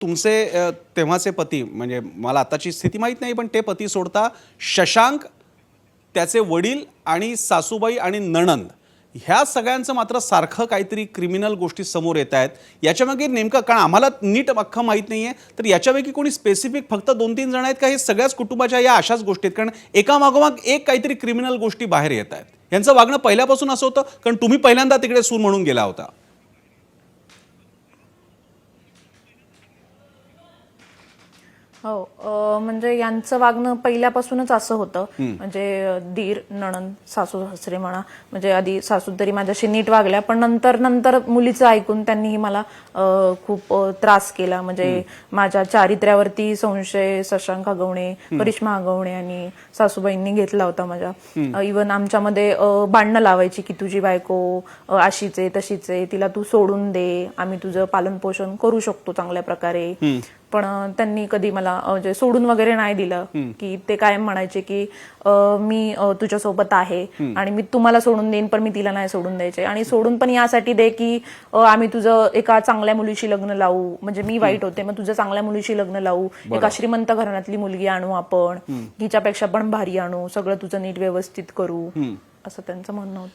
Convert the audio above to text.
तुमचे तेव्हाचे पती म्हणजे मला आताची स्थिती माहीत नाही पण ते पती सोडता शशांक, त्याचे वडील आणि सासूबाई आणि नणंद ह्या सगळ्यांचं मात्र सारखं काहीतरी क्रिमिनल गोष्टी समोर येत आहेत. याच्यामागे नेमकं कारण आम्हाला नीट अख्खं माहीत नाही आहे, तर याच्यापैकी कोणी स्पेसिफिक फक्त 2-3 जण आहेत का हे सगळ्याच कुटुंबाच्या या अशाच गोष्टी आहेत? कारण एकामागोमाग एक काहीतरी क्रिमिनल गोष्टी बाहेर येत आहेत. यांचं वागणं पहिल्यापासून असं होतं कारण तुम्ही पहिल्यांदा तिकडे सून म्हणून गेला होता. हो म्हणजे यांचं वागणं पहिल्यापासूनच असं होतं. म्हणजे दीर नणंद सासू सासरे म्हणा, म्हणजे आधी सासू तरी माझ्याशी नीट वागल्या, पण नंतर मुलीचं ऐकून त्यांनीही मला खूप त्रास केला. म्हणजे माझ्या चारित्र्यावरती संशय शशांक हगवणे, करिश्मा हगवणे आणि सासूबाईंनी घेतला होता माझ्या. इव्हन आमच्यामध्ये भांडणं लावायची की तुझी बायको अशीच आहे तशीच आहे, तिला तू सोडून दे, आम्ही तुझं पालन पोषण करू शकतो चांगल्या प्रकारे. पण त्यांनी कधी मला म्हणजे सोडून वगैरे नाही दिलं. की ते कायम म्हणायचे की मी तुझ्यासोबत आहे आणि मी तुम्हाला सोडून देईन पण मी तिला नाही सोडून द्यायचे. आणि सोडून पण यासाठी दे की आम्ही तुझं एका चांगल्या मुलीशी लग्न लावू, म्हणजे मी वाईट होते मग तुझं चांगल्या मुलीशी लग्न लावू, एका श्रीमंत घराण्यातली मुलगी आणू आपण, हिच्यापेक्षा पण भारी आणू, सगळं तुझं नीट व्यवस्थित करू, असं त्यांचं म्हणणं होतं.